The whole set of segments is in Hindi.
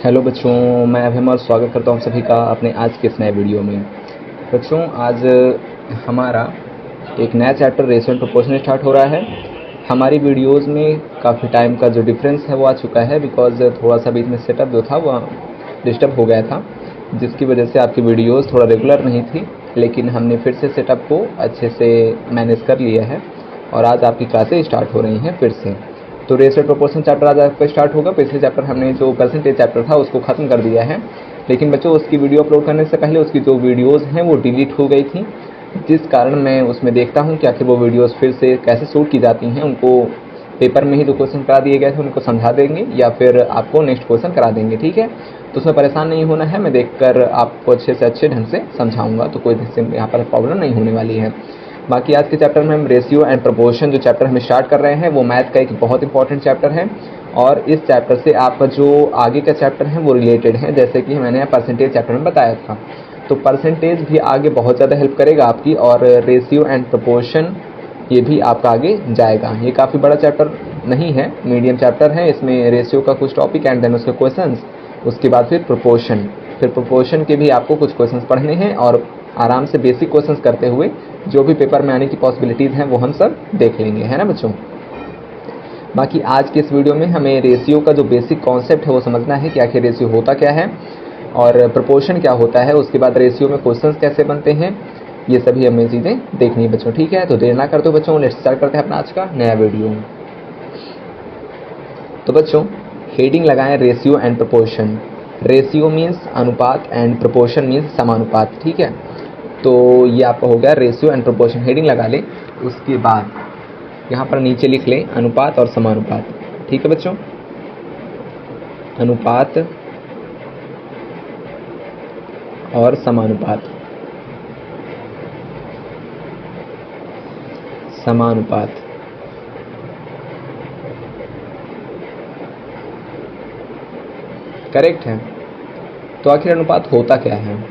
हेलो बच्चों, मैं अभिमन्यु और स्वागत करता हूँ सभी का अपने आज के इस नए वीडियो में। बच्चों, आज हमारा एक नया chapter ratio and proportion start हो रहा है। हमारी वीडियोस में काफ़ी टाइम का जो डिफरेंस है वो आ चुका है, बिकॉज थोड़ा सा बीच में सेटअप जो था वो डिस्टर्ब हो गया था, जिसकी वजह से आपकी वीडियोस थोड़ा रेगुलर नहीं थी। लेकिन हमने फिर से सेटअप को अच्छे से मैनेज कर लिया है और आज आपकी क्लासें स्टार्ट हो रही हैं फिर से। तो रेशियो प्रोपोर्शन चैप्टर आज आपका स्टार्ट होगा। पिछले चैप्टर हमने जो परसेंटेज चैप्टर था उसको ख़त्म कर दिया है, लेकिन बच्चों उसकी वीडियो अपलोड करने से पहले उसकी जो वीडियोस हैं वो डिलीट हो गई थी, जिस कारण मैं उसमें देखता हूँ कि आखिर वो वीडियोस फिर से कैसे शूट की जाती हैं। उनको पेपर में ही जो क्वेश्चन करा दिए गए थे उनको समझा देंगे या फिर आपको नेक्स्ट क्वेश्चन करा देंगे, ठीक है। तो उसमें परेशान नहीं होना है, मैं देखकर आपको अच्छे से अच्छे ढंग से समझाऊंगा, तो कोई यहाँ पर प्रॉब्लम नहीं होने वाली है। बाकी आज के चैप्टर में हम रेशियो एंड प्रोपोर्शन जो चैप्टर हम स्टार्ट कर रहे हैं वो मैथ का एक बहुत इंपॉर्टेंट चैप्टर है, और इस चैप्टर से आपका जो आगे का चैप्टर है वो रिलेटेड है, जैसे कि मैंने परसेंटेज चैप्टर में बताया था। तो परसेंटेज भी आगे बहुत ज़्यादा हेल्प करेगा आपकी, और रेशियो एंड प्रोपोर्शन ये भी आपका आगे जाएगा। ये काफ़ी बड़ा चैप्टर नहीं है, मीडियम चैप्टर है। इसमें रेशियो का कुछ टॉपिक एंड देन उसके क्वेश्चंस, उसके बाद फिर प्रोपोर्शन के भी आपको कुछ क्वेश्चंस पढ़ने हैं, और आराम से बेसिक क्वेश्चंस करते हुए जो भी पेपर में आने की पॉसिबिलिटीज़ हैं वो हम सब देख लेंगे, है ना बच्चों। बाकी आज के इस वीडियो में हमें रेशियो का जो बेसिक कॉन्सेप्ट है वो समझना है कि आखिर रेशियो होता क्या है और प्रोपोर्शन क्या होता है, उसके बाद रेशियो में क्वेश्चंस कैसे बनते हैं, ये सभी हमें चीज़ें देखनी है बच्चों, ठीक है। तो देर ना करते हो बच्चों, लेट्स स्टार्ट करते हैं अपना आज का नया वीडियो। तो बच्चों, हेडिंग लगाएं ratio and proportion. Ratio means अनुपात एंड प्रोपोर्शन मीन्स समानुपात, ठीक है। तो ये आपका हो गया रेशियो एंड प्रोपोर्शन, हेडिंग लगा ले। उसके बाद यहाँ पर नीचे लिख ले अनुपात और समानुपात, ठीक है बच्चों। अनुपात और समानुपात, समानुपात, करेक्ट है। तो आखिर अनुपात होता क्या है?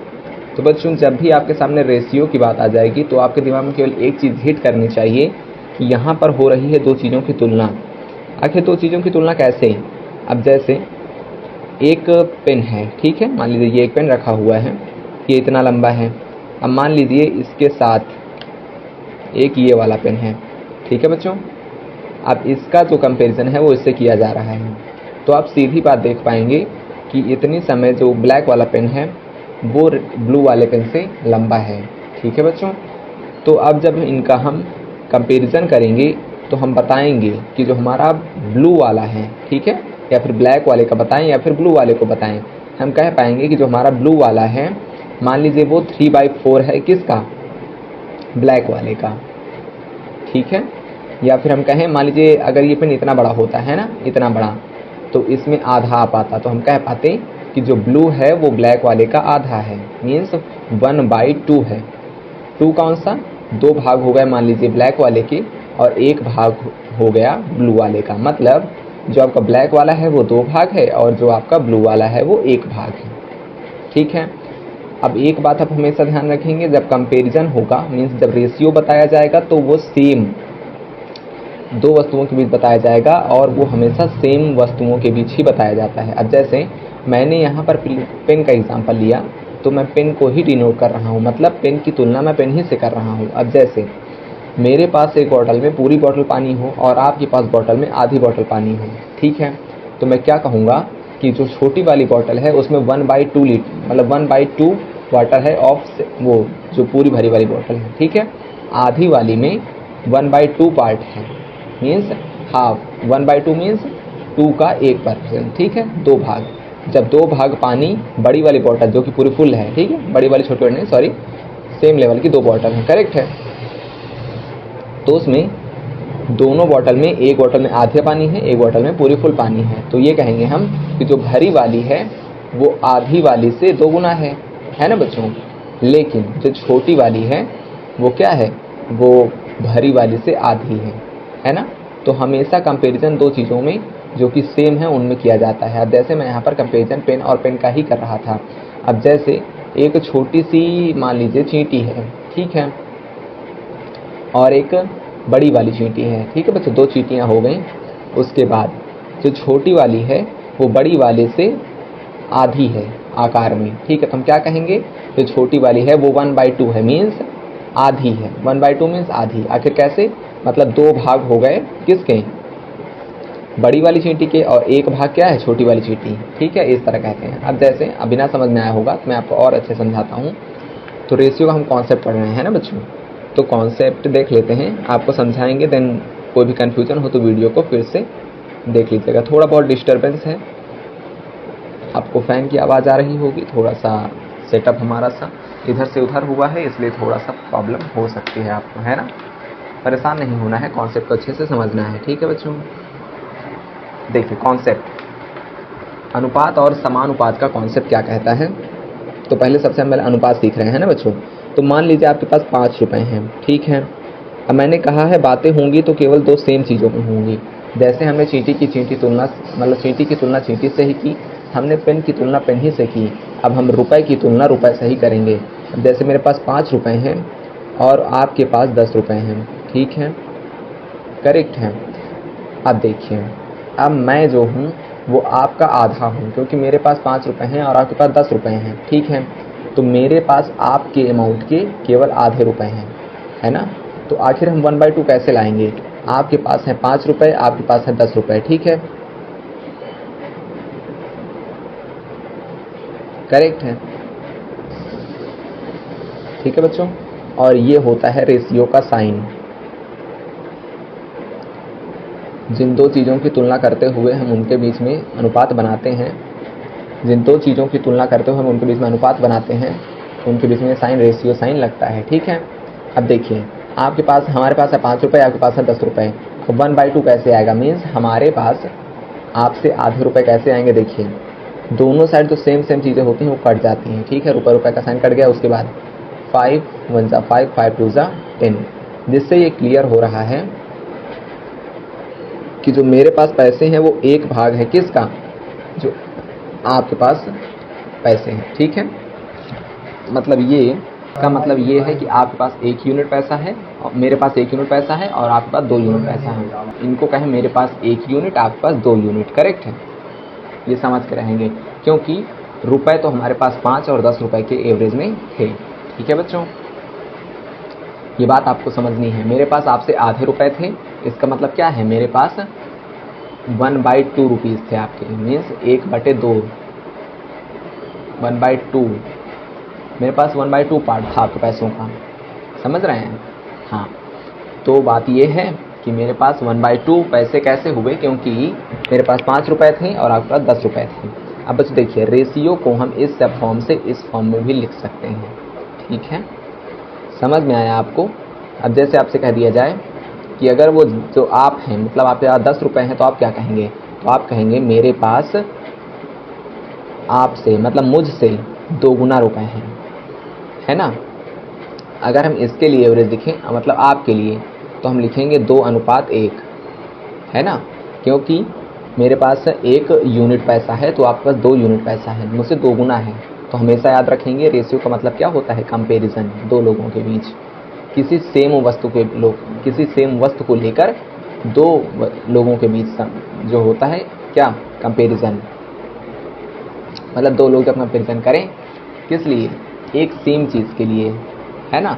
तो बच्चों, जब भी आपके सामने रेशियो की बात आ जाएगी तो आपके दिमाग में केवल एक चीज़ हिट करनी चाहिए कि यहाँ पर हो रही है दो चीज़ों की तुलना। आखिर दो चीज़ों की तुलना कैसे? अब जैसे एक पेन है, ठीक है, मान लीजिए ये एक पेन रखा हुआ है, ये इतना लंबा है। अब मान लीजिए इसके साथ एक ये वाला पेन है, ठीक है बच्चों। अब इसका जो कंपैरिजन है वो इससे किया जा रहा है, तो आप सीधी बात देख पाएंगे कि इतनी समय जो ब्लैक वाला पेन है वो ब्लू वाले पेन से लंबा है, ठीक है बच्चों। तो अब जब इनका हम कंपैरिजन करेंगे तो हम बताएंगे कि जो हमारा ब्लू वाला है, ठीक है, या फिर ब्लैक वाले का बताएं या फिर ब्लू वाले को बताएं, हम कह पाएंगे कि जो हमारा ब्लू वाला है मान लीजिए वो 3/4 है, किसका? ब्लैक वाले का, ठीक है। या फिर हम कहें मान लीजिए अगर ये पेन इतना बड़ा होता है ना, इतना बड़ा, तो इसमें आधा आ पाता, तो हम कह पाते कि जो ब्लू है वो ब्लैक वाले का आधा है, मीन्स 1/2 है। 2 कौन सा? 2 भाग हो गए मान लीजिए ब्लैक वाले के, और 1 भाग हो गया ब्लू वाले का। मतलब जो आपका ब्लैक वाला है वो 2 भाग है और जो आपका ब्लू वाला है वो 1 भाग है, ठीक है। अब एक बात आप हमेशा ध्यान रखेंगे, जब कंपैरिजन होगा मीन्स जब रेशियो बताया जाएगा तो वो सेम दो वस्तुओं के बीच बताया जाएगा, और वो हमेशा सेम वस्तुओं के बीच ही बताया जाता है। अब जैसे मैंने यहाँ पर पेन का एग्जांपल लिया, तो मैं पेन को ही डिनोट कर रहा हूँ, मतलब पेन की तुलना मैं पेन ही से कर रहा हूँ। अब जैसे मेरे पास एक बोतल में पूरी बोतल पानी हो और आपके पास बोतल में आधी बोतल पानी हो, ठीक है, तो मैं क्या कहूँगा कि जो छोटी वाली बोतल है उसमें 1/2 लीटर, मतलब 1/2 वाटर है ऑफ वो जो पूरी भरी वाली बोतल है, ठीक है। आधी वाली में 1/2 पार्ट है, मीन्स हाफ। 1/2 मीन्स 2 का 1%, ठीक है, 2 भाग। जब 2 भाग पानी बड़ी वाली बोतल जो कि पूरी फुल है, ठीक है, बड़ी वाली छोटी नहीं, सॉरी, सेम लेवल की 2 बोतल है, करेक्ट है। तो उसमें दोनों बोतल में, एक बोतल में आधे पानी है, एक बोतल में पूरी फुल पानी है, तो ये कहेंगे हम कि जो भरी वाली है वो आधी वाली से 2 गुना है ना बच्चों। लेकिन जो छोटी वाली है वो क्या है? वो भरी वाली से आधी है ना। तो हमेशा कंपैरिजन दो चीज़ों में जो कि सेम है उनमें किया जाता है। अब जैसे मैं यहाँ पर कंपैरिजन पेन और पेन का ही कर रहा था। अब जैसे एक छोटी सी मान लीजिए चींटी है, ठीक है, और एक बड़ी वाली चींटी है, ठीक है बच्चों, 2 चींटियाँ हो गई। उसके बाद जो छोटी वाली है वो बड़ी वाले से आधी है आकार में, ठीक है। तो हम क्या कहेंगे, जो छोटी वाली है वो 1/2 है, मीन्स आधी है। 1/2 मीन्स आधी। आखिर कैसे, मतलब दो भाग हो गए किसके, बड़ी वाली चींटी के, और एक भाग क्या है, छोटी वाली चींटी, ठीक है। इस तरह कहते हैं। अब जैसे अभी ना समझ में आया होगा तो मैं आपको और अच्छे समझाता हूँ। तो रेशियो का हम कॉन्सेप्ट पढ़ रहे हैं ना बच्चों, तो कॉन्सेप्ट देख लेते हैं, आपको समझाएंगे, देन कोई भी कन्फ्यूजन हो तो वीडियो को फिर से देख लीजिएगा। थोड़ा बहुत डिस्टर्बेंस है, आपको फ़ैन की आवाज़ आ रही होगी, थोड़ा सा सेटअप हमारा सा इधर से उधर हुआ है, इसलिए थोड़ा सा प्रॉब्लम हो सकती है आपको, है ना। परेशान नहीं होना है, कॉन्सेप्ट को अच्छे से समझना है, ठीक है बच्चों। देखिए कॉन्सेप्ट, अनुपात और समानुपात का कॉन्सेप्ट क्या कहता है। तो पहले सबसे हम पहले अनुपात सीख रहे हैं ना बच्चों। तो मान लीजिए आपके पास 5 रुपए हैं, ठीक है। अब मैंने कहा है बातें होंगी तो केवल दो सेम चीज़ों में होंगी। जैसे हमने चींटी की चींटी तुलना, मतलब चींटी की तुलना चींटी से ही की, हमने पेन की तुलना पेन ही से की। अब हम रुपए की तुलना रुपए से ही करेंगे। अब जैसे मेरे पास 5 रुपए हैं और आपके पास 10 रुपए हैं, ठीक है, करेक्ट है। अब देखिए, अब मैं जो हूँ वो आपका आधा हूँ, क्योंकि मेरे पास 5 रुपए हैं और आपके पास 10 रुपए हैं, ठीक है। तो मेरे पास आपके अमाउंट के केवल आधे रुपए हैं, है ना। तो आखिर हम 1/2 कैसे लाएंगे, आपके पास है 5 रुपए, आपके पास है 10 रुपए, ठीक है, करेक्ट है, ठीक है बच्चों। और ये होता है रेशियो का साइन। जिन दो चीज़ों की तुलना करते हुए हम उनके बीच में अनुपात बनाते हैं, जिन दो चीज़ों की तुलना करते हुए हम उनके बीच में अनुपात बनाते हैं, उनके बीच में साइन, रेशियो साइन लगता है, ठीक है। अब देखिए, आपके पास, हमारे पास है 5 रुपये, आपके पास है 10 रुपये, तो 1/2 कैसे आएगा, मीन्स हमारे पास आपसे आधे रुपये कैसे आएंगे। देखिए दोनों साइड जो सेम सेम चीज़ें होती हैं वो कट जाती हैं, ठीक है। रुपये रुपये का साइन कट गया, उसके बाद 5 1 ज़ा 5, 5 2 ज़ा 10, जिससे ये क्लियर हो रहा है कि जो मेरे पास पैसे हैं वो एक भाग है किसका, जो आपके पास पैसे हैं, ठीक है। मतलब ये का मतलब ये है कि आपके पास 1 यूनिट पैसा है और मेरे पास 1 यूनिट पैसा है और आपके पास 2 यूनिट पैसा है। इनको कहें मेरे पास 1 यूनिट, आपके पास 2 यूनिट, करेक्ट है। ये समझ के रहेंगे, क्योंकि रुपए तो हमारे पास 5 और 10 रुपए के एवरेज में थे, ठीक है बच्चों। ये बात आपको समझनी है। मेरे पास आपसे आधे रुपए थे, इसका मतलब क्या है, मेरे पास 1/2 रुपीज़ थे आपके, मीन्स 1/2, 1/2, मेरे पास 1/2 पार्ट था आपके पैसों का, समझ रहे हैं। हाँ, तो बात ये है कि मेरे पास 1/2 पैसे कैसे हुए, क्योंकि मेरे पास 5 रुपए थे और आपके पास 10 रुपए थे। अब बच्चों देखिए, रेशियो को हम इस सब फॉर्म से इस फॉर्म में भी लिख सकते हैं, ठीक है, समझ में आया आपको। अब जैसे आपसे कह दिया जाए कि अगर वो जो आप हैं, मतलब आपके पास 10 रुपए हैं, तो आप क्या कहेंगे, तो आप कहेंगे मेरे पास आपसे, मतलब मुझसे 2 गुना रुपए हैं, है ना। अगर हम इसके लिए एवरेज लिखें, मतलब आपके लिए, तो हम लिखेंगे 2:1, है ना, क्योंकि मेरे पास 1 यूनिट पैसा है तो आपके पास 2 यूनिट पैसा है, मुझसे 2 गुना है। तो हमेशा याद रखेंगे रेशियो का मतलब क्या होता है, कंपैरिजन, दो लोगों के बीच, किसी सेम वस्तु के लोग, किसी सेम वस्तु को लेकर दो लोगों के बीच जो होता है क्या, कंपैरिजन, मतलब दो लोग जब कंपैरिजन करें, किस लिए, एक सेम चीज़ के लिए, है ना।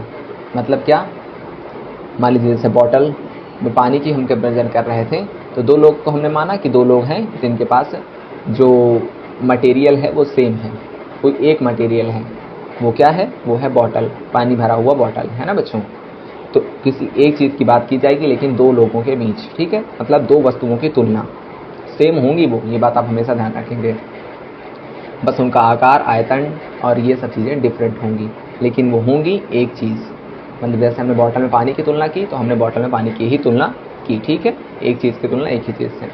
मतलब क्या, मान लीजिए जैसे बॉटल में पानी की हम कंपेरिजन कर रहे थे, तो दो लोग को हमने माना कि दो लोग हैं जिनके पास जो मटेरियल है वो सेम है, कोई एक मटेरियल है, वो क्या है, वो है बॉटल, पानी भरा हुआ बॉटल, है ना बच्चों। तो किसी एक चीज़ की बात की जाएगी लेकिन दो लोगों के बीच, ठीक है, मतलब दो वस्तुओं की तुलना, सेम होंगी वो, ये बात आप हमेशा ध्यान रखेंगे, बस उनका आकार, आयतन और ये सब चीज़ें डिफरेंट होंगी, लेकिन वो होंगी एक चीज़। मतलब जैसे हमने बॉटल में पानी की तुलना की, तो हमने बॉटल में पानी की ही तुलना की, ठीक है, एक चीज़ की तुलना एक ही चीज़ से।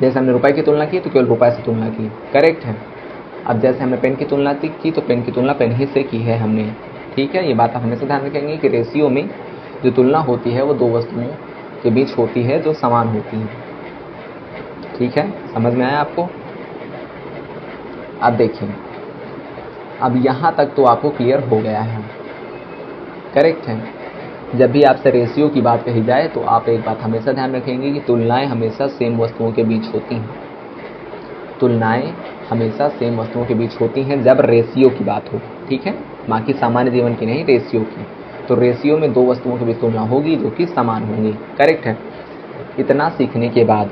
जैसे हमने रुपए की तुलना की तो केवल रुपए से तुलना की, करेक्ट है। अब जैसे हमने पेन की तुलना की तो पेन की तुलना पेन ही से की है हमने, ठीक है। ये बात आप हमेशा ध्यान रखेंगे कि रेशियो में जो तुलना होती है वो दो वस्तुओं के बीच होती है जो समान होती है, ठीक है, समझ में आया आपको। अब देखिए, अब यहाँ तक तो आपको क्लियर हो गया है, करेक्ट है। जब भी आपसे रेशियो की बात कही जाए तो आप एक बात हमेशा ध्यान रखेंगे कि तुलनाएं हमेशा सेम वस्तुओं के बीच होती हैं। तुलनाएं हमेशा सेम वस्तुओं के बीच होती हैं जब रेशियो की बात हो, ठीक है, बाकी सामान्य जीवन की नहीं, रेशियो की। तो रेशियो में दो वस्तुओं के बीच तुलना होगी जो कि समान होंगी, करेक्ट है। इतना सीखने के बाद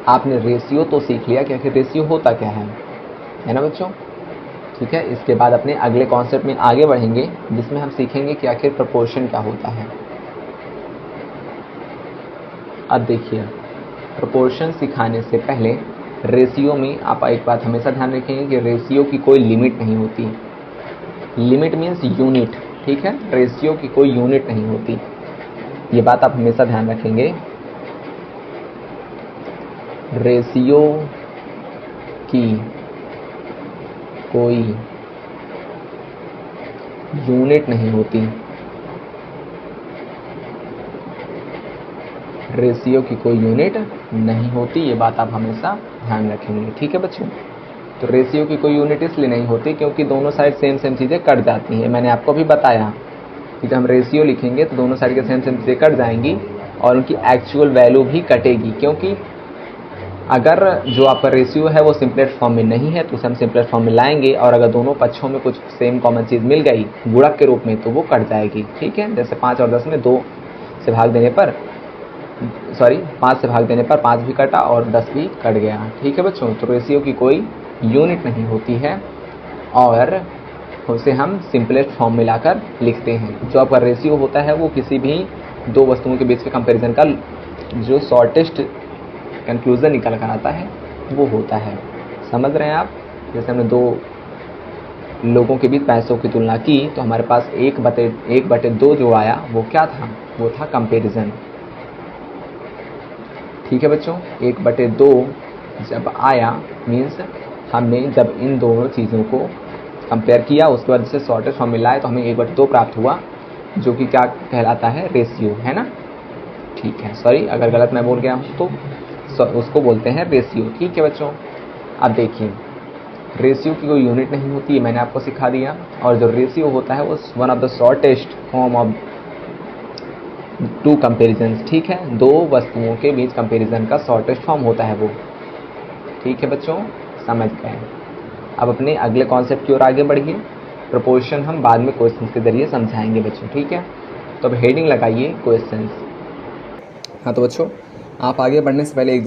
आपने रेशियो तो सीख लिया कि आखिर रेशियो होता क्या है ना बच्चों, ठीक है। इसके बाद अपने अगले कॉन्सेप्ट में आगे बढ़ेंगे जिसमें हम सीखेंगे कि आखिर प्रपोर्शन क्या होता है। अब देखिए, प्रपोर्शन सिखाने से पहले रेशियो में आप एक बात हमेशा ध्यान रखेंगे कि रेशियो की कोई लिमिट नहीं होती। लिमिट मीन्स यूनिट, ठीक है, रेशियो की कोई यूनिट नहीं होती, ये बात आप हमेशा ध्यान रखेंगे। रेशियो की कोई यूनिट नहीं होती, रेशियो की कोई यूनिट नहीं होती, ये बात आप हमेशा ध्यान रखेंगे, ठीक है बच्चों। तो रेशियो की कोई यूनिट इसलिए नहीं होती क्योंकि दोनों साइड सेम सेम चीज़ें कट जाती हैं। मैंने आपको भी बताया कि जब हम रेशियो लिखेंगे तो दोनों साइड के सेम सेम चीज़ें कट जाएंगी और उनकी एक्चुअल वैल्यू भी कटेगी, क्योंकि अगर जो आपका रेशियो है वो सिंपलेस्ट फॉर्म में नहीं है तो उसे हम सिंपलेस्ट फॉर्म में लाएंगे, और अगर दोनों पक्षों में कुछ सेम कॉमन चीज़ मिल गई गुणक के रूप में तो वो कट जाएगी, ठीक है। जैसे 5 और 10 में 2 से भाग देने पर 5 से भाग देने पर 5 भी कटा और 10 भी कट गया, ठीक है बच्चों। तो रेशियो की कोई यूनिट नहीं होती है और उसे हम सिंपलेस्ट फॉर्म में लाकर लिखते हैं। जो आपका रेशियो होता है वो किसी भी दो वस्तुओं के बीच के कंपैरिजन का जो शॉर्टेस्ट कंक्लूजन निकल कर आता है वो होता है, समझ रहे हैं आप। जैसे हमने दो लोगों के बीच पैसों की तुलना की तो हमारे पास 1/2 जो आया वो क्या था, वो था कंपैरिजन, ठीक है बच्चों। 1/2 जब आया मीन्स हमने जब इन दोनों चीज़ों को कंपेयर किया उसके बाद जिसे शॉर्टेस्ट फॉर्म में लाए तो हमें 1/2 प्राप्त हुआ, जो कि क्या कहलाता है, रेशियो, है ना, ठीक है। सॉरी अगर गलत मैं बोल गया हूँ तो उसको बोलते हैं रेशियो, ठीक है बच्चों। अब देखिए, रेशियो की कोई यूनिट नहीं होती, मैंने आपको सिखा दिया, और जो रेशियो होता है वो one of the shortest form of 2 comparisons, ठीक है, दो वस्तुओं के बीच कंपेरिजन का शॉर्टेस्ट फॉर्म होता है वो, ठीक है बच्चों, समझ गए। अब अपने अगले कॉन्सेप्ट की ओर आगे बढ़िए। प्रोपोर्शन हम बाद में क्वेश्चंस के जरिए समझाएंगे बच्चों, ठीक है। तो अब हेडिंग लगाइए क्वेश्चंस। हाँ तो बच्चों, आप आगे बढ़ने से पहले एक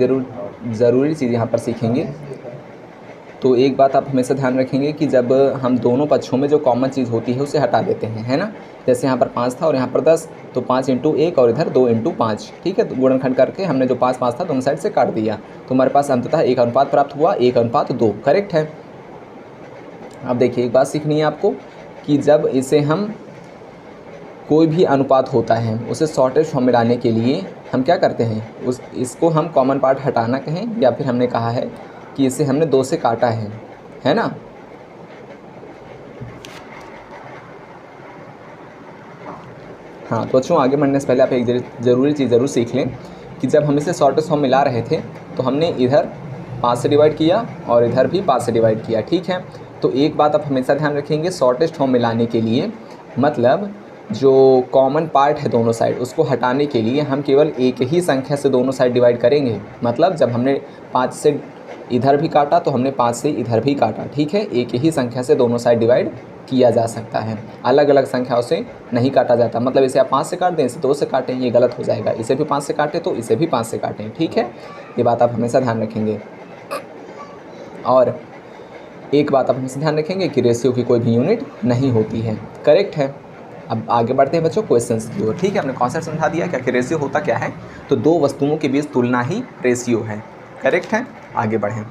ज़रूरी चीज़ यहाँ पर सीखेंगे। तो एक बात आप हमेशा ध्यान रखेंगे कि जब हम दोनों पक्षों में जो कॉमन चीज़ होती है उसे हटा देते हैं, है ना। जैसे यहाँ पर 5 था और यहाँ पर 10, तो 5 × 1 और इधर 2 × 5, ठीक है। तो गुणनखंड करके हमने जो 5 था दोनों साइड से काट दिया तो हमारे पास अंततः एक अनुपात प्राप्त हुआ, 1:2, करेक्ट है। अब देखिए, एक बात सीखनी है आपको कि जब इसे हम कोई भी अनुपात होता है उसे शॉर्टेस्ट फॉर्म में लाने के लिए हम क्या करते हैं, इसको हम कॉमन पार्ट हटाना कहें या फिर हमने कहा है कि इसे हमने 2 से काटा है ना। हाँ तो बच्चों, आगे बढ़ने से पहले आप एक ज़रूरी चीज़ ज़रूर सीख लें कि जब हम इसे शॉर्टेस्ट फॉर्म में ला रहे थे तो हमने इधर 5 से डिवाइड किया और इधर भी 5 से डिवाइड किया, ठीक है। तो एक बात आप हमेशा ध्यान रखेंगे, शॉर्टेस्ट फॉर्म में लाने के लिए मतलब जो कॉमन पार्ट है दोनों साइड उसको हटाने के लिए हम केवल एक ही संख्या से दोनों साइड डिवाइड करेंगे। मतलब जब हमने 5 से इधर भी काटा तो हमने 5 से इधर भी काटा, ठीक है। एक ही संख्या से दोनों साइड डिवाइड किया जा सकता है, अलग अलग संख्याओं से नहीं काटा जाता। मतलब इसे आप 5 से काट दें, इसे 2 से काटें, ये गलत हो जाएगा। इसे भी 5 से काटें तो इसे भी 5 से काटें, ठीक है। ये बात आप हमेशा ध्यान रखेंगे। और एक बात आप हमेशा ध्यान रखेंगे कि रेशियो की कोई भी यूनिट नहीं होती है, करेक्ट है। अब आगे बढ़ते हैं बच्चों क्वेश्चंस की ओर, ठीक है। हमने कॉन्सेप्ट समझा दिया कि रेशियो होता क्या है, तो दो वस्तुओं के बीच तुलना ही रेशियो है, करेक्ट है। आगे बढ़ें।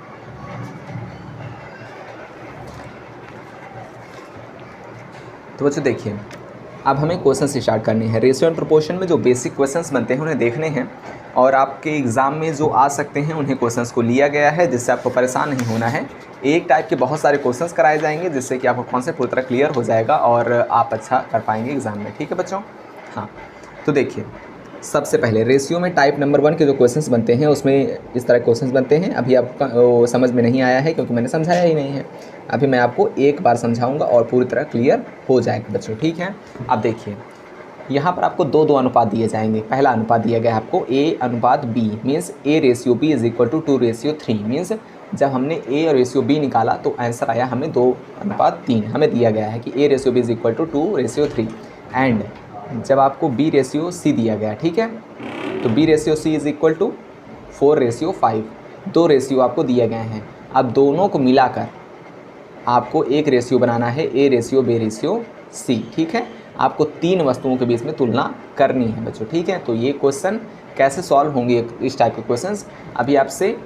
तो बच्चों देखिए, अब हमें क्वेश्चन स्टार्ट करने हैं। रेशियो एंड प्रोपोर्शन में जो बेसिक क्वेश्चंस बनते हैं उन्हें देखने हैं, और आपके एग्ज़ाम में जो आ सकते हैं उन्हें क्वेश्चंस को लिया गया है जिससे आपको परेशान नहीं होना है। एक टाइप के बहुत सारे क्वेश्चंस कराए जाएंगे जिससे कि आपको कॉन्सेप्ट पूरी तरह क्लियर हो जाएगा और आप अच्छा कर पाएंगे एग्ज़ाम में, ठीक है बच्चों। हाँ तो देखिए, सबसे पहले रेशियो में टाइप नंबर 1 के जो क्वेश्चंस बनते हैं उसमें इस तरह क्वेश्चंस बनते हैं। अभी आपका समझ में नहीं आया है क्योंकि मैंने समझाया ही नहीं है। अभी मैं आपको एक बार समझाऊंगा और पूरी तरह क्लियर हो जाएगा बच्चों, ठीक है। अब देखिए, यहाँ पर आपको दो अनुपात दिए जाएंगे। पहला अनुपात दिया गया है आपको A/B means A/B is equal to 2/3 means जब हमने A और रेशियो B निकाला तो आंसर आया हमें 2/3। हमें दिया गया है कि A/B is equal to 2/3 and जब आपको B/C दिया गया, ठीक है, तो B/C इज इक्वल टू 4/5। दो रेशियो आपको दिए गए हैं। अब दोनों को मिलाकर आपको एक रेशियो बनाना है A/B/C, ठीक है। आपको तीन वस्तुओं के बीच में तुलना करनी है बच्चों, ठीक है। तो ये क्वेश्चन कैसे सॉल्व होंगे, इस टाइप के क्वेश्चंस अभी आपसे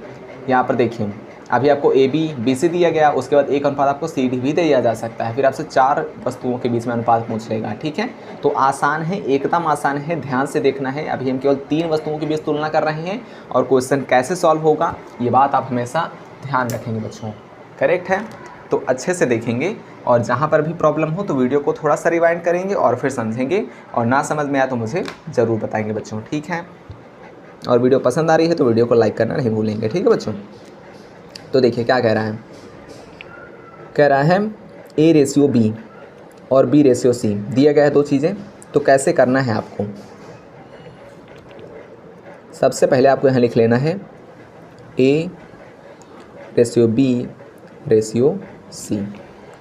यहाँ पर देखिए। अभी आपको A/B/C दिया गया, उसके बाद एक अनुपात आपको CD भी दिया जा सकता है, फिर आपसे चार वस्तुओं के बीच में अनुपात पूछ लेगा, ठीक है। तो आसान है, एकदम आसान है, ध्यान से देखना है। अभी हम केवल तीन वस्तुओं के बीच तुलना कर रहे हैं और क्वेश्चन कैसे सॉल्व होगा ये बात आप हमेशा ध्यान रखेंगे बच्चों, करेक्ट है। तो अच्छे से देखेंगे और जहाँ पर भी प्रॉब्लम हो तो वीडियो को थोड़ा सा रिवाइंड करेंगे और फिर समझेंगे, और ना समझ में आया तो मुझे ज़रूर बताएंगे बच्चों, ठीक है। और वीडियो पसंद आ रही है तो वीडियो को लाइक करना नहीं भूलेंगे, ठीक है बच्चों। तो देखिए क्या कह रहा है, कह रहा है A/B और B/C दिया गया है दो चीज़ें। तो कैसे करना है आपको, सबसे पहले आपको यहाँ लिख लेना है A/B/C,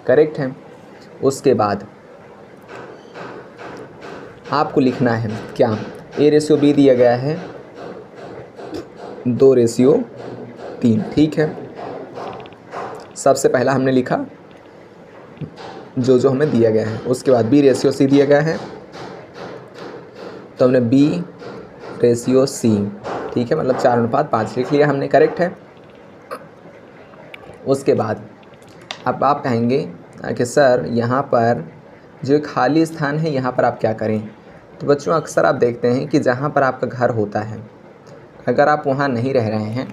करेक्ट है। उसके बाद आपको लिखना है क्या, A/B दिया गया है 2/3, ठीक है। सबसे पहला हमने लिखा जो हमें दिया गया है, उसके बाद B/C दिया गया है तो हमने B/C, ठीक है, मतलब 4/5 लिख लिया हमने, करेक्ट है। उसके बाद अब आप कहेंगे कि सर यहाँ पर जो खाली स्थान है यहाँ पर आप क्या करें। तो बच्चों अक्सर आप देखते हैं कि जहाँ पर आपका घर होता है, अगर आप वहाँ नहीं रह रहे हैं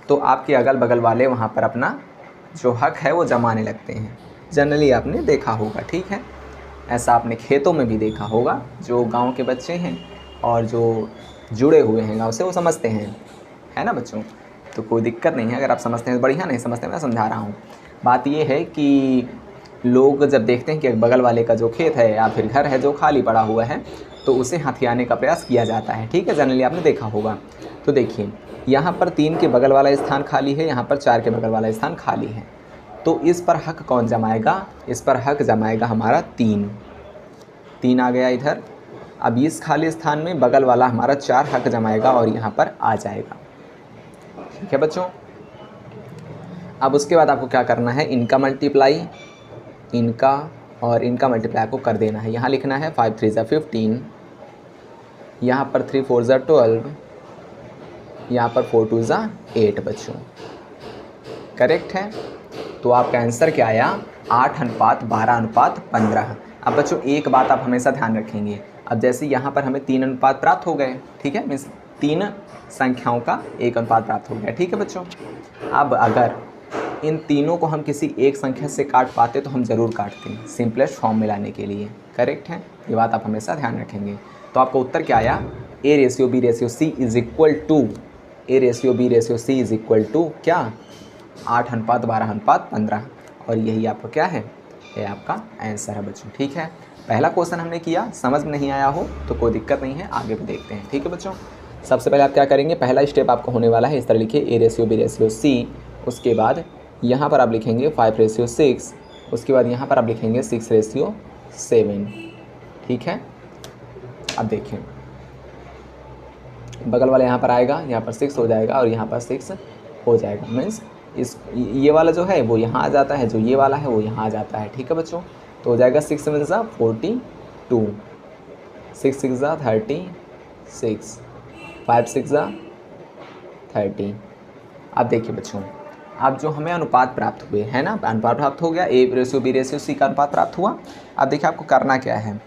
तो आपके अगल बगल वाले वहाँ पर अपना जो हक है वो जमाने लगते हैं। जनरली आपने देखा होगा, ठीक है। ऐसा आपने खेतों में भी देखा होगा। जो गांव के बच्चे हैं और जो जुड़े हुए हैं गांव से वो समझते हैं, है ना बच्चों। तो कोई दिक्कत नहीं है, अगर आप समझते हैं तो बढ़िया, नहीं समझते मैं समझा रहा हूँ। बात ये है कि लोग जब देखते हैं कि बगल वाले का जो खेत है या फिर घर है जो खाली पड़ा हुआ है तो उसे हथियाने का प्रयास किया जाता है, ठीक है। जनरली आपने देखा होगा। तो देखिए यहाँ पर 3 के बगल वाला स्थान खाली है, यहाँ पर 4 के बगल वाला स्थान खाली है, तो इस पर हक कौन जमाएगा, इस पर हक जमाएगा हमारा 3 आ गया इधर। अब इस खाली स्थान में बगल वाला हमारा 4 हक जमाएगा और यहाँ पर आ जाएगा, ठीक है बच्चों। अब उसके बाद आपको क्या करना है, इनका मल्टीप्लाई, इनका और इनका मल्टीप्लाई को कर देना है। यहाँ लिखना है 5 3 15, यहाँ पर 3 4 12, यहाँ पर 4 2 8 बच्चों, करेक्ट है। तो आपका आंसर क्या आया, 8:12:15। अब बच्चों एक बात आप हमेशा ध्यान रखेंगे, अब जैसे यहाँ पर हमें 3 अनुपात प्राप्त हो गए, ठीक है, मीन्स 3 संख्याओं का एक अनुपात प्राप्त हो गया, ठीक है बच्चों। अब अगर इन तीनों को हम किसी एक संख्या से काट पाते तो हम ज़रूर काटते हैं, सिंपलेस्ट फॉर्म में लाने के लिए, करेक्ट है। ये बात आप हमेशा ध्यान रखेंगे। तो आपका उत्तर क्या आया, A/B/C is equal to A/B/C is equal to क्या, 8:12:15, और यही आपका क्या है, ये आपका आंसर है बच्चों, ठीक है। पहला क्वेश्चन हमने किया, समझ में नहीं आया हो तो कोई दिक्कत नहीं है, आगे भी देखते हैं, ठीक है बच्चों। सबसे पहले आप क्या करेंगे, पहला स्टेप आपको होने वाला है, इस तरह लिखिए A/B/C, उसके बाद यहाँ पर आप लिखेंगे 5/6, उसके बाद यहाँ पर आप लिखेंगे 6/7, ठीक है। अब देखिए बगल वाला यहाँ पर आएगा, यहाँ पर 6 हो जाएगा और यहाँ पर 6 हो जाएगा, मीन्स इस ये वाला जो है वो यहाँ आ जाता है, जो ये वाला है वो यहाँ आ जाता है, ठीक है बच्चों। तो हो जाएगा 6 7 42, 6 6 36, 5 6 30। अब देखिए बच्चों, अब जो हमें अनुपात प्राप्त हुए हैं ना, अनुपात प्राप्त हो गया, A/B/C का अनुपात प्राप्त हुआ। अब देखिए आपको करना क्या है,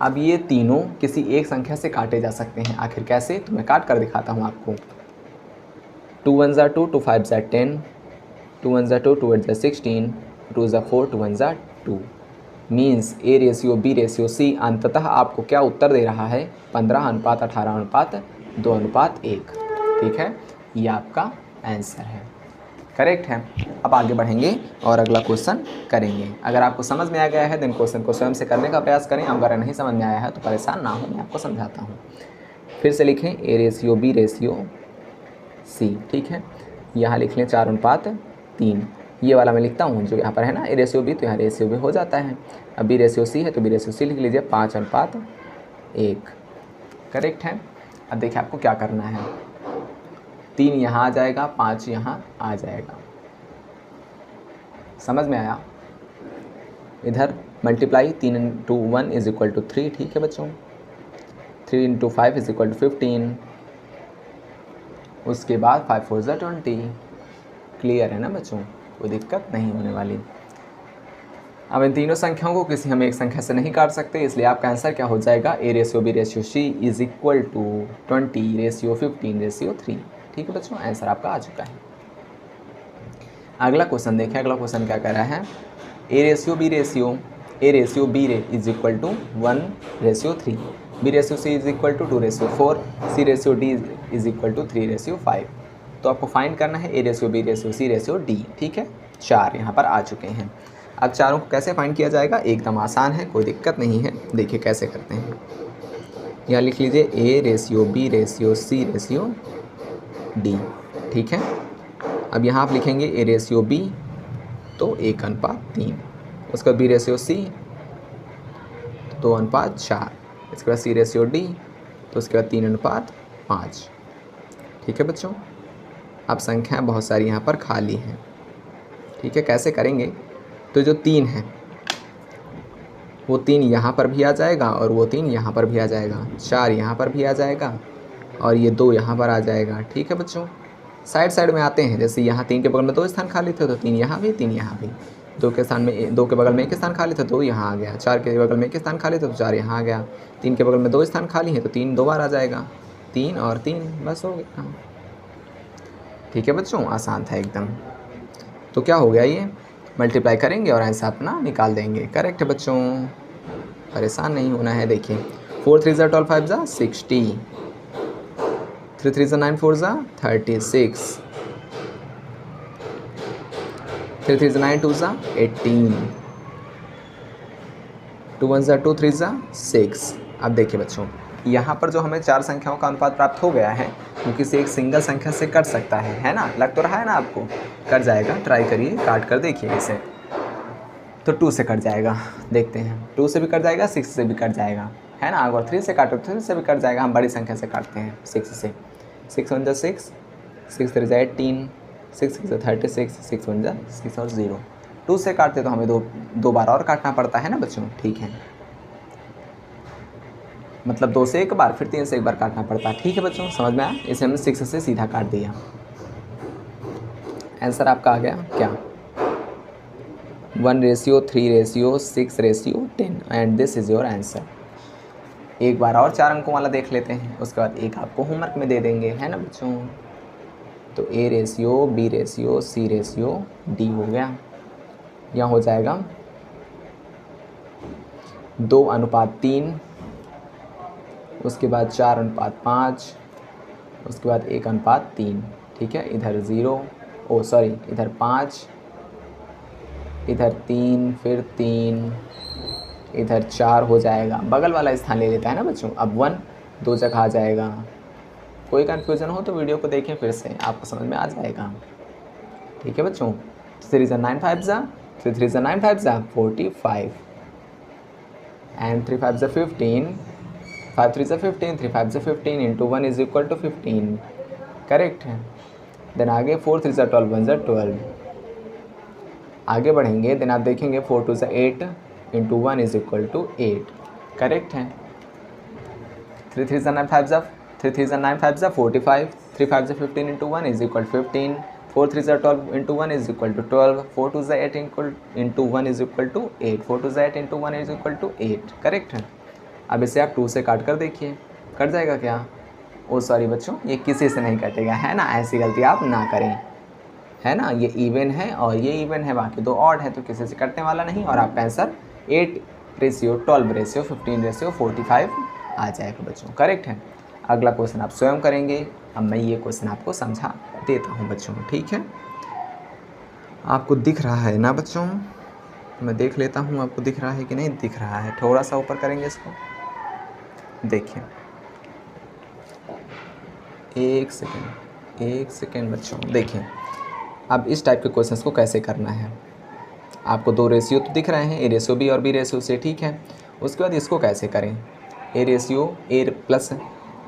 अब ये तीनों किसी एक संख्या से काटे जा सकते हैं, आखिर कैसे, तो मैं काट कर दिखाता हूँ आपको। 2 1 2, 2 5 10, 2 1 2, 2 8 16, 2 4, 2 1 2, मीन्स A/B/C अंततः आपको क्या उत्तर दे रहा है, 15:18:2:1, ठीक है, ये आपका आंसर है। करेक्ट है। अब आगे बढ़ेंगे और अगला क्वेश्चन करेंगे। अगर आपको समझ में आ गया है देन क्वेश्चन को स्वयं से करने का प्रयास करें, अगर नहीं समझ में आया है तो परेशान ना हो, मैं आपको समझाता हूँ। फिर से लिखें A ratio B ratio C, ठीक है। यहाँ लिख लें 4:3। ये वाला मैं लिखता हूँ जो यहाँ पर है ना A रेशियो B, तो यहाँ रेशियो B हो जाता है। अब B रेशियो C है तो B रेशियो C लिख लीजिए 5:1, करेक्ट है। अब देखिए आपको क्या करना है, 3 यहाँ आ जाएगा, 5 यहाँ आ जाएगा, समझ में आया। इधर मल्टीप्लाई 3 × 1 = 3, ठीक है बच्चों। 3 × 5 = 15, उसके बाद 5 × 4 = 20। क्लियर है ना बच्चों, कोई दिक्कत नहीं होने वाली। अब इन तीनों संख्याओं को किसी हम एक संख्या से नहीं काट सकते, इसलिए आपका आंसर क्या हो जाएगा, A ratio B ratio C = 20 ratio 15 ratio 3, ठीक है बच्चों। आंसर आपका आ चुका है। अगला क्वेश्चन देखें, अगला क्वेश्चन क्या कह रहा है, A ratio B ratio = 1 ratio 3, B ratio C = 2 ratio 4, C ratio D = 3 ratio 5। तो आपको फाइंड करना है A ratio B ratio C ratio D, ठीक है। 4 यहाँ पर आ चुके हैं। अब चारों को कैसे फाइंड किया जाएगा, एकदम आसान है, कोई दिक्कत नहीं है। देखिए कैसे करते हैं, यहाँ लिख लीजिए A ratio B ratio C ratio D, ठीक है। अब यहाँ आप लिखेंगे A रेशियो B तो 1:3, उसका B रेशियो C 2:4, इसके बाद C रेशियो D तो उसके बाद 3:5, ठीक है बच्चों। अब संख्याएं बहुत सारी यहाँ पर खाली हैं, ठीक है। कैसे करेंगे, तो जो 3 है वो 3 यहाँ पर भी आ जाएगा और वो 3 यहाँ पर भी आ जाएगा, 4 यहाँ पर भी आ जाएगा और ये 2 यहाँ पर आ जाएगा, ठीक है बच्चों। साइड साइड में आते हैं, जैसे यहाँ 3 के बगल में 2 स्थान खाली थे तो 3 यहाँ भी, 3 यहाँ भी। 2 के स्थान में 2 के बगल में 1 स्थान खाली था, 2 यहाँ आ गया। 4 के बगल में 1 स्थान खाली था तो 4 यहाँ आ गया। 3 के बगल में 2 स्थान खाली है तो 3 2 बार आ जाएगा, 3 और 3, बस हो गया, ठीक है बच्चों। आसान था एकदम। तो क्या हो गया, ये मल्टीप्लाई करेंगे और आंसर अपना निकाल देंगे, करेक्ट है बच्चों, परेशान नहीं होना है। देखिए 4 3 12 5 60, 3 3 9 4 36, 3 3 9 2 18, 2 1 2 3 6। अब देखिए बच्चों, यहाँ पर जो हमें 4 संख्याओं का अनुपात प्राप्त हो गया है वो किसी एक सिंगल संख्या से कट सकता है ना। लग तो रहा है ना आपको, कट जाएगा, ट्राई करिए, काट कर देखिए इसे। तो 2 से कट जाएगा, देखते हैं, 2 से भी कट जाएगा, 6 से भी कट जाएगा, है ना। अगर 3 से काटो तो 3 से भी कट जाएगा, हम बड़ी संख्या से काटते हैं 6 से। 6 1 6, 6 3 18, 6 6 36, 6 1 6 और 0। 2 से काटते तो हमें दो बार और काटना पड़ता है ना बच्चों, ठीक है। मतलब 2 से एक बार, फिर 3 से एक बार काटना पड़ता है, ठीक है बच्चों, समझ में आया। इसे हमने 6 से सीधा काट दिया। आंसर आपका आ गया क्या, 1 ratio 3 ratio 6 ratio 10, and this is your answer. एक बार और 4 अंकों वाला देख लेते हैं, उसके बाद एक आपको होमवर्क में दे देंगे, है ना बच्चों। तो A ratio B ratio C ratio D हो गया। यहाँ हो जाएगा 2:3, उसके बाद 4:5, उसके बाद 1:3, ठीक है। इधर 0, इधर 5, इधर 3, फिर 3, इधर 4 हो जाएगा। बगल वाला स्थान ले लेता है ना बच्चों। अब 1 2 जगह आ जाएगा। कोई कन्फ्यूज़न हो तो वीडियो को देखें फिर से, आपको समझ में आ जाएगा, ठीक है बच्चों। 3 9 5 3 3 9 5 45, and 3 5 15, 5 3 15, 3 5 15 into 1 is equal to 15, correct है। देन आगे 4 3 12 1 12। आगे बढ़ेंगे, देन आप देखेंगे 4 2 8 into 1 is equal to 8, correct है। 3 3 9 5 3 3 9 5 45, 3 5 15 into 1 is equal 15, 4 3 12 into 1 is equal to 12, 4 2 8 into 1 is equal to 8, 4 2 8 into 1 is equal to 8, correct है। अब इसे आप 2 से काट कर देखिए, कट जाएगा क्या। ओ सॉरी बच्चों, ये किसी से नहीं कटेगा, है ना। ऐसी गलती आप ना करें, है ना। ये इवन है और ये इवन है, बाकी 2 ऑड है, तो किसी से कटने वाला नहीं। और आपका आंसर 8 रेशियो 12 रेशियो 15 रेशियो 45 आ जाएगा बच्चों, करेक्ट है। अगला क्वेश्चन आप स्वयं करेंगे। अब मैं ये क्वेश्चन आपको समझा देता हूँ बच्चों, ठीक है। आपको दिख रहा है ना बच्चों? मैं देख लेता हूँ आपको दिख रहा है कि नहीं दिख रहा है। थोड़ा सा ऊपर करेंगे इसको, देखिए। एक सेकेंड बच्चों, देखिए अब इस टाइप के क्वेश्चंस को कैसे करना है। आपको दो रेशियो तो दिख रहे हैं, ए रेशियो बी और बी रेशियो सी, ठीक है। उसके बाद इसको कैसे करें, ए रेशियो ए प्लस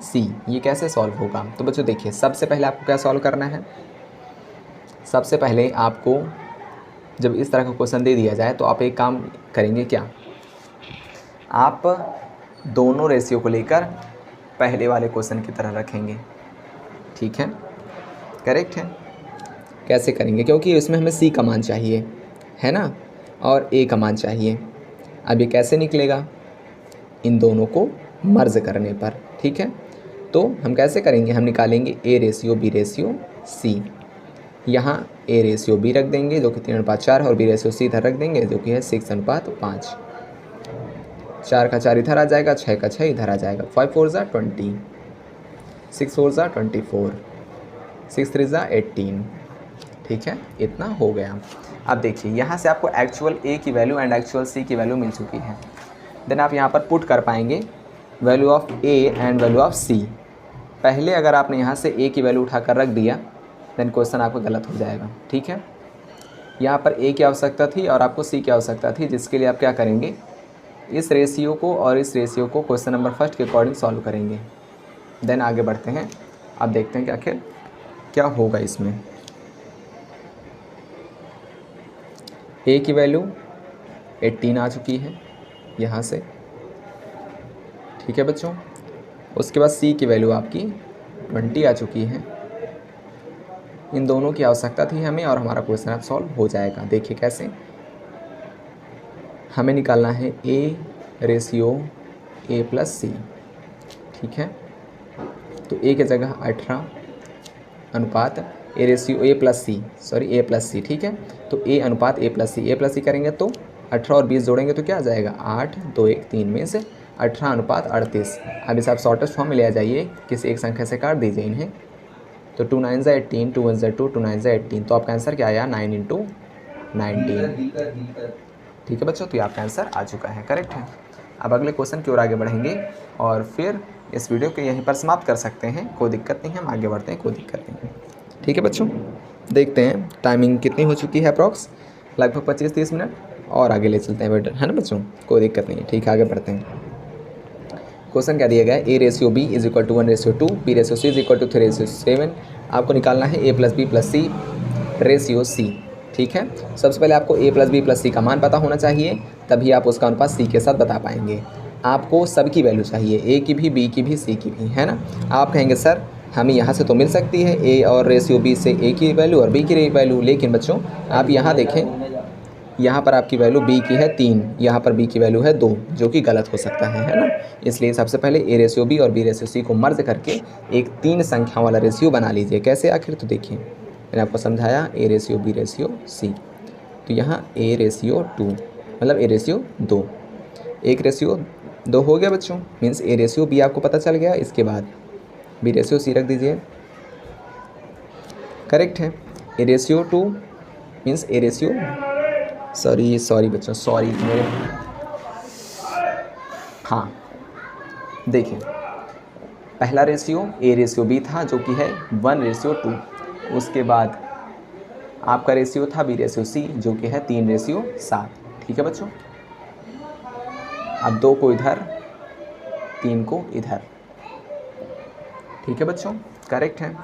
सी, ये कैसे सॉल्व होगा। तो बच्चों देखिए, सबसे पहले आपको क्या सॉल्व करना है। सबसे पहले आपको जब इस तरह का क्वेश्चन दे दिया जाए तो आप एक काम करेंगे, क्या आप दोनों रेशियो को लेकर पहले वाले क्वेश्चन की तरह रखेंगे, ठीक है, करेक्ट है। कैसे करेंगे, क्योंकि इसमें हमें सी का मान चाहिए है ना, और ए का मान चाहिए। अब ये कैसे निकलेगा, इन दोनों को मर्ज करने पर, ठीक है। तो हम कैसे करेंगे, हम निकालेंगे A ratio B ratio C. यहाँ ए रेशियो बी रख देंगे जो कि 3:4 है, और बी रेशियो सी इधर रख देंगे जो कि है 6:5। 4 का 4 इधर आ जाएगा, 6 का 6 इधर आ जाएगा। 5 4 ज़ा 20, 6 4 ज़ा 24, 6 3 ज़ा 18, ठीक है, इतना हो गया। अब देखिए यहाँ से आपको एक्चुअल ए की वैल्यू एंड एक्चुअल सी की वैल्यू मिल चुकी है। देन आप यहाँ पर पुट कर पाएंगे value of A and value of C. पहले अगर आपने यहाँ से ए की वैल्यू उठाकर रख दिया देन क्वेश्चन आपका गलत हो जाएगा, ठीक है। यहाँ पर ए की आवश्यकता थी और आपको सी की आवश्यकता थी, जिसके लिए आप क्या करेंगे, इस रेशियो को और इस रेशियो को क्वेश्चन नंबर फर्स्ट के अकॉर्डिंग सॉल्व करेंगे। देन आगे बढ़ते हैं, अब देखते हैं कि आखिर क्या होगा इसमें। ए की वैल्यू 18 आ चुकी है यहाँ से, ठीक है बच्चों। उसके बाद सी की वैल्यू आपकी 20 आ चुकी है। इन दोनों की आवश्यकता थी हमें और हमारा क्वेश्चन अब सॉल्व हो जाएगा। देखिए कैसे, हमें निकालना है A ratio A plus C, ठीक है। तो ए की जगह 18 अनुपात A ratio A plus C, sorry A plus C, ठीक है। तो ए अनुपात ए प्लस सी करेंगे तो 18 और 20 जोड़ेंगे तो क्या आ जाएगा, 8 2 1 3 में से 18 अनुपात 38। अब इसे आप शॉर्टेस्ट फॉर्म में ले आ जाइए, किसी एक संख्या से काट दीजिए इन्हें। तो 2 9 ज़ा 18, 2 1 ज़ा 2, 2 9 ज़ा 18। तो आपका आंसर क्या आया, 9 × 19, ठीक है बच्चों। तो ये आपका आंसर आ चुका है, करेक्ट है। अब अगले क्वेश्चन की ओर आगे बढ़ेंगे और फिर इस वीडियो को यहीं पर समाप्त कर सकते हैं, कोई दिक्कत नहीं है, हम आगे बढ़ते हैं, कोई दिक्कत नहीं है, ठीक है बच्चों। देखते हैं टाइमिंग कितनी हो चुकी है, अप्रॉक्स लगभग 25-30 मिनट, और आगे ले चलते हैं बेटर, है ना बच्चों, कोई दिक्कत नहीं है, ठीक है। आगे बढ़ते हैं। क्वेश्चन क्या दिया गया है, A ratio B is equal to 1:2, B ratio C is equal to 3:7। आपको निकालना है A plus B plus C ratio C, ठीक है। सबसे पहले आपको A plus B plus C का मान पता होना चाहिए, तभी आप उसका अनुपात सी के साथ बता पाएंगे। आपको सबकी वैल्यू चाहिए, ए की भी, बी की भी, सी की भी, है ना। आप कहेंगे सर हमें यहाँ से तो मिल सकती है ए और रेशियो बी से ए की वैल्यू और बी की वैल्यू, लेकिन बच्चों आप यहाँ देखें, यहाँ पर आपकी वैल्यू बी की है 3, यहाँ पर बी की वैल्यू है 2, जो कि गलत हो सकता है ना। इसलिए सबसे पहले ए रेशियो बी और बी रेशियो सी को मर्ज करके एक 3 संख्या वाला रेशियो बना लीजिए। कैसे आखिर, तो देखिए मैंने आपको समझाया, A ratio B ratio C. तो यहाँ ए रेशियो 2 मतलब ए रेशियो 2, 1 रेशियो 2 हो गया बच्चों, मीन्स ए रेशियो बी आपको पता चल गया। इसके बाद बी रेशियो सी रख दीजिए, करेक्ट है। A ratio 2 means A ratio, sorry बच्चों, सॉरी मेरे, हाँ देखिए पहला रेशियो ए रेशियो बी था जो कि है 1:2। उसके बाद आपका रेशियो था बी रेशियो सी जो कि है 3:7, ठीक है बच्चों। अब 2 को इधर, 3 को इधर, ठीक है बच्चों, करेक्ट है।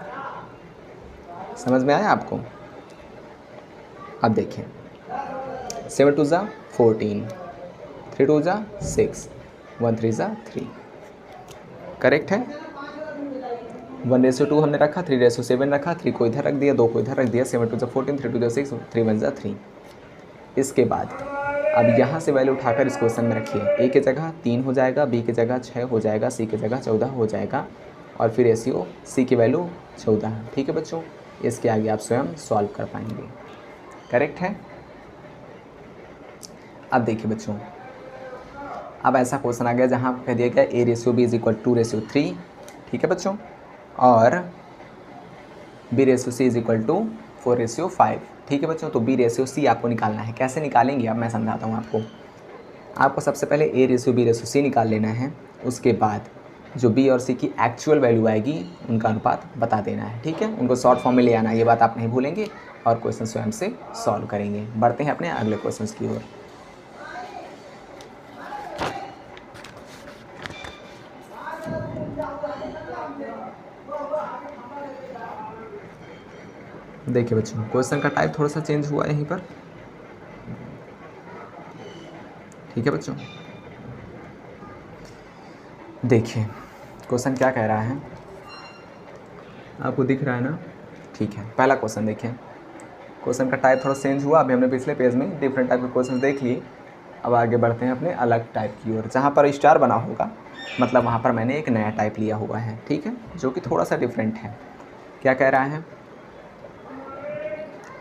समझ में आया आपको। अब देखिए 7 2 ज़ा 14, 3 2 ज़ा 6, 1 3 ज़ा 3, करेक्ट है। 1:2 हमने रखा, 3:7 रखा, 3 को इधर रख दिया, 2 को इधर रख दिया, 7 2 ज़ा 14, 3 2 ज़ा 6, 3 1 ज़ा 3। इसके बाद अब यहाँ से वैल्यू उठाकर इस क्वेश्चन में रखिए, ए की जगह 3 हो जाएगा, बी की जगह 6 हो जाएगा, सी की जगह 14 हो जाएगा, और फिर रेशियो सी की वैल्यू 14, ठीक है बच्चों। इसके आगे आप स्वयं सॉल्व कर पाएंगे, करेक्ट है। अब देखिए बच्चों, अब ऐसा क्वेश्चन आ गया जहाँ कह दिया गया A ratio B is equal 2:3, ठीक है बच्चों, और B ratio C is equal to 4:5। ठीक है बच्चों, तो B/C आपको निकालना है। कैसे निकालेंगे अब मैं समझाता हूँ आपको। आपको सबसे पहले A/B/C निकाल लेना है, उसके बाद जो B और C की एक्चुअल वैल्यू आएगी उनका अनुपात बता देना है। ठीक है, उनको शॉर्ट फॉर्म में ले आना है, ये बात आप नहीं भूलेंगे और क्वेश्चन स्वयं से सॉल्व करेंगे। बढ़ते हैं अपने अगले क्वेश्चन की ओर। देखिए बच्चों, क्वेश्चन का टाइप थोड़ा सा चेंज हुआ है यहीं पर। ठीक है बच्चों, देखिए क्वेश्चन क्या कह रहा है, आपको दिख रहा है ना। ठीक है, पहला क्वेश्चन देखिए। क्वेश्चन का टाइप थोड़ा चेंज हुआ। अभी हमने पिछले पेज में डिफरेंट टाइप के क्वेश्चन देख लिए। अब आगे बढ़ते हैं अपने अलग टाइप की ओर। जहाँ पर स्टार बना होगा मतलब वहाँ पर मैंने एक नया टाइप लिया हुआ है। ठीक है, जो कि थोड़ा सा डिफरेंट है। क्या कह रहा है,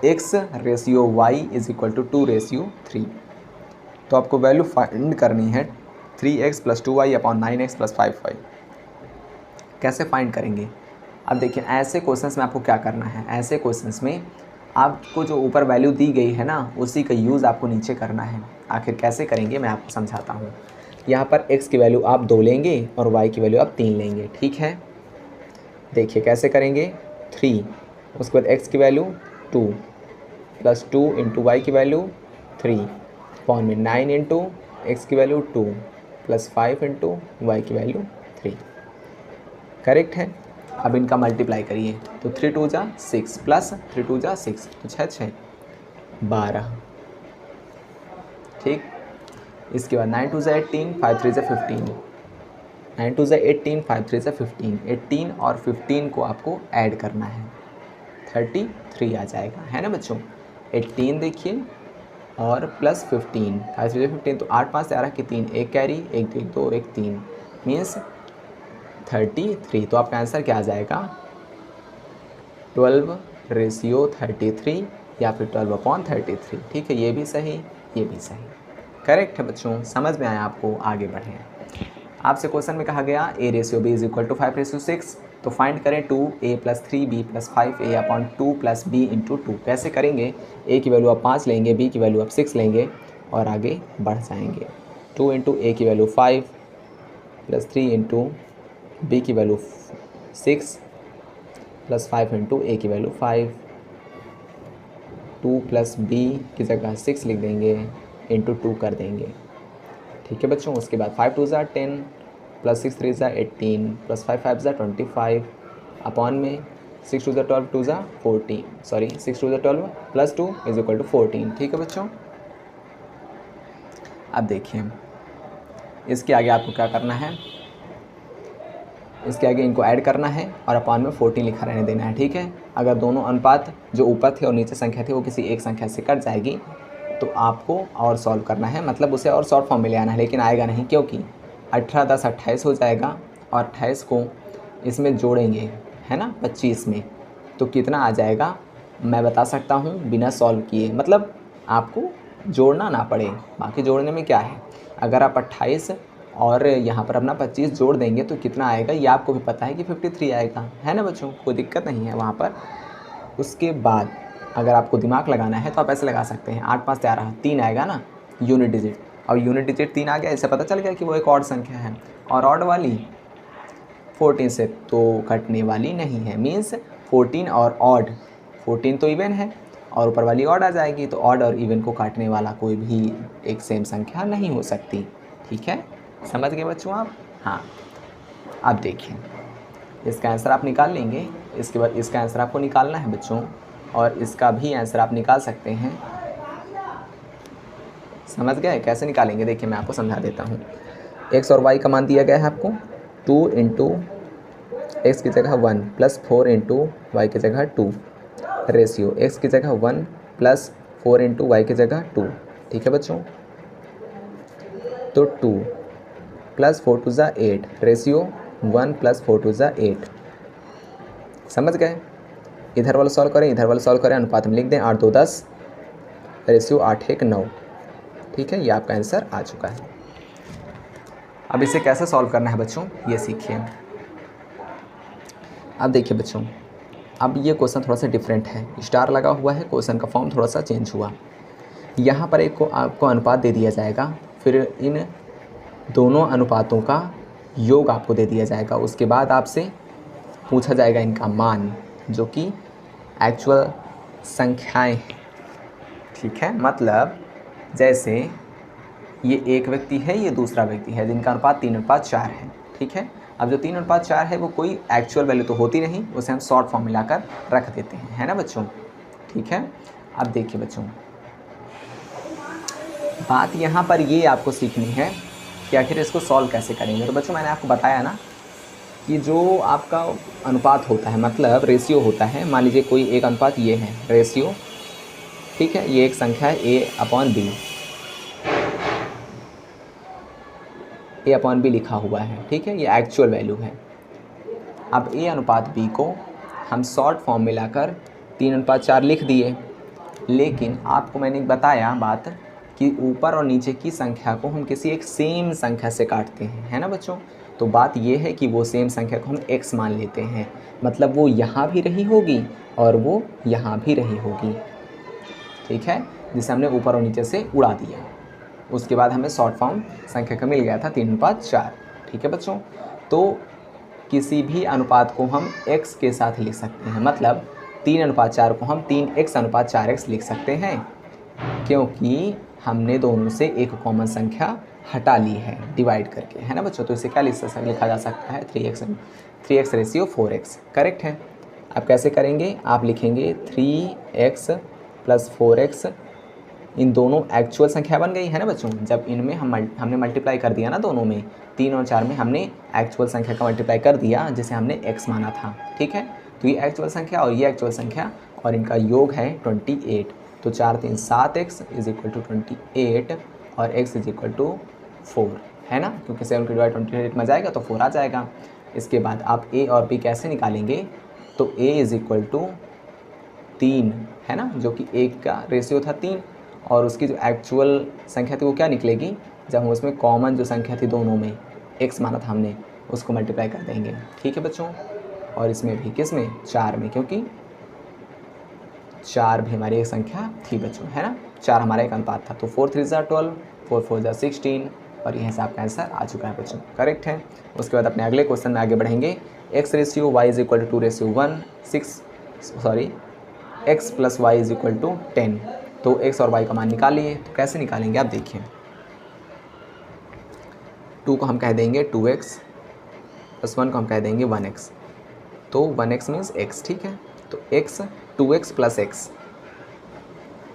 X/Y = 2/3। तो आपको वैल्यू फाइंड करनी है 3x + 2y / 9x + 5y। कैसे फाइंड करेंगे? अब देखिए, ऐसे क्वेश्चंस में आपको क्या करना है, ऐसे क्वेश्चंस में आपको जो ऊपर वैल्यू दी गई है ना उसी का यूज़ आपको नीचे करना है। आखिर कैसे करेंगे मैं आपको समझाता हूँ। यहाँ पर x की वैल्यू आप 2 लेंगे और y की वैल्यू आप 3 लेंगे। ठीक है, देखिए कैसे करेंगे। 3, उसके बाद x की वैल्यू 2 + 2 × y की वैल्यू 3 अपॉन में 9 × x की वैल्यू 2 + 5 × y की वैल्यू 3। करेक्ट है। अब इनका मल्टीप्लाई करिए तो 3 2 जा 6 प्लस 3 2 जा 6 तो 6 6 12। ठीक, इसके बाद 9 2 जा 18 5 3 जा 15। 9 2 जा 18 5 3 जा 15। 18 और 15 को आपको ऐड करना है, 33 आ जाएगा, है ना बच्चों। 18 देखिए और प्लस 15, 5 3 जा 15 तो 8 5 11 की 3, एक कैरी, एक 2 एक 3 मीन्स 33। तो आपका आंसर क्या आ जाएगा, 12/33 या फिर 12/33। ठीक है, ये भी सही, ये भी सही, करेक्ट है बच्चों। समझ में आया आपको, आगे बढ़ें। आपसे क्वेश्चन में कहा गया A/B = 5/6। तो फाइंड करें 2a + 3b + 5a / 2 + b × 2। कैसे करेंगे, a की वैल्यू आप 5 लेंगे, b की वैल्यू आप 6 लेंगे और आगे बढ़ जाएंगे। 2 × a की वैल्यू 5 + 3 × b की वैल्यू 6 + 5 × a की वैल्यू 5। 2 + b की जगह 6 लिख देंगे, × 2 कर देंगे। ठीक है बच्चों, उसके बाद 5 2 ज़ा 10 + 6 3 ज़ा 18 + 5 5 ज़ा 25 अपॉन में 6 2 ज़ा 12 2 ज़ा 14 सॉरी 6 2 ज़ा 12 + 2 = 14। ठीक है बच्चों, अब देखिए इसके आगे आपको क्या करना है, इसके आगे इनको ऐड करना है और अपॉन में 14 लिखा रहने देना है। ठीक है, अगर दोनों अनुपात जो ऊपर थे और नीचे संख्या थी वो किसी एक संख्या से कट जाएगी तो आपको और सॉल्व करना है, मतलब उसे और शॉर्ट फॉर्म में ले आना है। लेकिन आएगा नहीं, क्योंकि 18 10 28 हो जाएगा और 28 को इसमें जोड़ेंगे, है ना 25 में, तो कितना आ जाएगा मैं बता सकता हूँ बिना सॉल्व किए, मतलब आपको जोड़ना ना पड़े। बाकी जोड़ने में क्या है, अगर आप 28 और यहाँ पर अपना 25 जोड़ देंगे तो कितना आएगा ये आपको भी पता है कि 53 आएगा, है ना बच्चों, कोई दिक्कत नहीं है वहाँ पर। उसके बाद अगर आपको दिमाग लगाना है तो आप ऐसे लगा सकते हैं, 8 5 13 3 आएगा ना यूनिट डिजिट, और यूनिट डिजिट 3 आ गया, इससे पता चल गया कि वो एक ऑड संख्या है, और ऑड वाली 14 से तो घटने वाली नहीं है। मीन्स 14 और ऑड, 14 तो इवन है और ऊपर वाली ऑड आ जाएगी, तो ऑड और इवन को काटने वाला कोई भी एक सेम संख्या नहीं हो सकती। ठीक है, समझ गए बच्चों आप। हाँ, अब देखिए इसका आंसर आप निकाल लेंगे, इसके बाद इसका आंसर आपको निकालना है बच्चों, और इसका भी आंसर आप निकाल सकते हैं। समझ गए कैसे निकालेंगे, देखिए मैं आपको समझा देता हूँ। x और y का मान दिया गया है आपको, 2 × x की जगह 1 + 4 × y की जगह 2 रेशियो x की जगह 1 + 4 × y की जगह 2। ठीक है बच्चों, तो 2 + 4 2 ज़ा 8 रेशियो 1 + 4 2 ज़ा 8। समझ गए, इधर वाला सॉल्व करें, इधर वाला सॉल्व करें, अनुपात में लिख दें 8 2 10 रेशियो 8 1 9। ठीक है, ये आपका आंसर आ चुका है। अब इसे कैसे सॉल्व करना है बच्चों ये सीखिए। अब देखिए बच्चों, अब ये क्वेश्चन थोड़ा सा डिफरेंट है, स्टार लगा हुआ है, क्वेश्चन का फॉर्म थोड़ा सा चेंज हुआ। यहाँ पर एक को आपको अनुपात दे दिया जाएगा, फिर इन दोनों अनुपातों का योग आपको दे दिया जाएगा। उसके बाद आपसे पूछा जाएगा इनका मान, जो कि एक्चुअल संख्याएं हैं। ठीक है, मतलब जैसे ये एक व्यक्ति है, ये दूसरा व्यक्ति है, जिनका अनुपात 3:4 है। ठीक है, अब जो 3:4 है वो कोई एक्चुअल वैल्यू तो होती नहीं, उसे हम शॉर्ट फॉर्म मिलाकर रख देते हैं, है ना बच्चों। ठीक है, अब देखिए बच्चों, बात यहाँ पर ये आपको सीखनी है कि आखिर इसको सॉल्व कैसे करेंगे। तो बच्चों मैंने आपको बताया ना कि जो आपका अनुपात होता है, मतलब रेशियो होता है, मान लीजिए कोई एक अनुपात ये है रेशियो, ठीक है, ये एक संख्या है A/B, A/B लिखा हुआ है। ठीक है, ये एक्चुअल वैल्यू है। अब A/B को हम शॉर्ट फॉर्म मिलाकर 3:4 लिख दिए, लेकिन आपको मैंने बताया बात कि ऊपर और नीचे की संख्या को हम किसी एक सेम संख्या से काटते हैं, है ना बच्चों। तो बात ये है कि वो सेम संख्या को हम x मान लेते हैं, मतलब वो यहाँ भी रही होगी और वो यहाँ भी रही होगी। ठीक है, जिसे हमने ऊपर और नीचे से उड़ा दिया। उसके बाद हमें शॉर्ट फॉर्म संख्या का मिल गया था 3:4। ठीक है बच्चों, तो किसी भी अनुपात को हम x के साथ लिख सकते हैं, मतलब 3:4 को हम 3x/4x लिख सकते हैं, क्योंकि हमने दोनों से एक कॉमन संख्या हटा ली है डिवाइड करके, है ना बच्चों। तो इसे क्या लिखा जा सकता है, 3x रेशियो 4x। करेक्ट है। अब कैसे करेंगे, आप लिखेंगे 3x + 4x, इन दोनों एक्चुअल संख्या बन गई है ना बच्चों। जब इनमें हमने मल्टीप्लाई कर दिया ना, दोनों में 3 और 4 में हमने एक्चुअल संख्या का मल्टीप्लाई कर दिया, जिसे हमने x माना था। ठीक है, तो ये एक्चुअल संख्या और ये एक्चुअल संख्या, और इनका योग है 28। तो 4 3 7x = 28 और x = 4, है ना, क्योंकि 7 की डिवाइड 28 में जाएगा तो 4 आ जाएगा। इसके बाद आप a और b कैसे निकालेंगे, तो a = 3, है ना, जो कि 1 का रेशियो था 3, और उसकी जो एक्चुअल संख्या थी वो क्या निकलेगी, जब हम उसमें कॉमन जो संख्या थी दोनों में x माना था हमने, उसको मल्टीप्लाई कर देंगे। ठीक है बच्चों, और इसमें भी किसमें, 4 में, क्योंकि 4 भी हमारी एक संख्या थी बच्चों, है ना। 4 हमारा एक अनुपात था। तो 4 3 = 12, 4 4 = 16, और यह हिसाब का आंसर आ चुका है बच्चों। करेक्ट है। उसके बाद अपने अगले क्वेश्चन में आगे बढ़ेंगे। x ratio y = 2:1, x + y = 10। तो x और y का मान निकालिए। तो कैसे निकालेंगे आप देखिए, 2 को हम कह देंगे 2x + 1 को हम कह देंगे 1x। तो 1x मीन्स x, ठीक है। तो x 2x + x,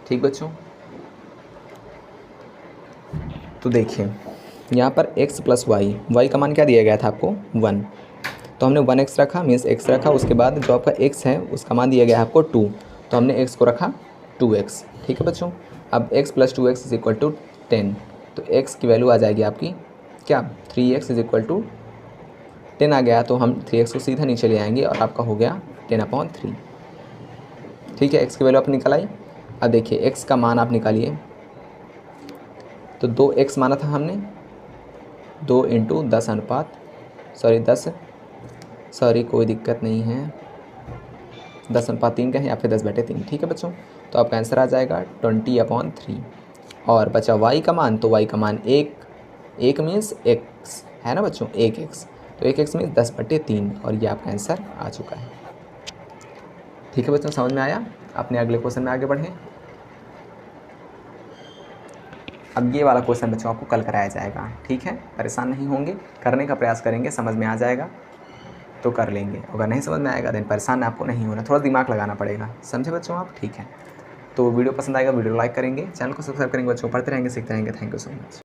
ठीक बच्चों। तो देखिए यहाँ पर x + y का मान क्या दिया गया था आपको, 1। तो हमने 1x रखा, मीन्स x रखा। उसके बाद जो आपका x है उसका मान दिया गया है आपको 2, तो हमने x को रखा 2x। ठीक है बच्चों। अब x + 2x = 10। तो x की वैल्यू आ जाएगी आपकी क्या, 3x = 10 आ गया। तो हम 3x को सीधा नीचे ले आएंगे और आपका हो गया 10/3। ठीक है, x की वैल्यू आप निकाल आई। अब देखिए x का मान आप निकालिए। तो 2x माना था हमने, 2 × 10 अनुपात, कोई दिक्कत नहीं है, 10/3 का है या फिर 10/3। ठीक है बच्चों। तो आपका आंसर आ जाएगा 20/3। और बचा y का मान, तो y का मान 1 मीन्स x, है ना बच्चों, 1x। तो 1x मीन्स 10/3, और ये आपका आंसर आ चुका है। ठीक है बच्चों, समझ में आया। अपने अगले क्वेश्चन में आगे बढ़ें। अब ये वाला क्वेश्चन बच्चों आपको कल कराया जाएगा। ठीक है, परेशान नहीं होंगे, करने का प्रयास करेंगे, समझ में आ जाएगा तो कर लेंगे। अगर नहीं समझ में आएगा देन परेशान आपको नहीं होना, थोड़ा दिमाग लगाना पड़ेगा। समझे बच्चों आप। ठीक है, तो वीडियो पसंद आएगा, वीडियो लाइक करेंगे, चैनल को सब्सक्राइब करेंगे बच्चों। पढ़ते रहेंगे, सीखते रहेंगे। Thank you so much.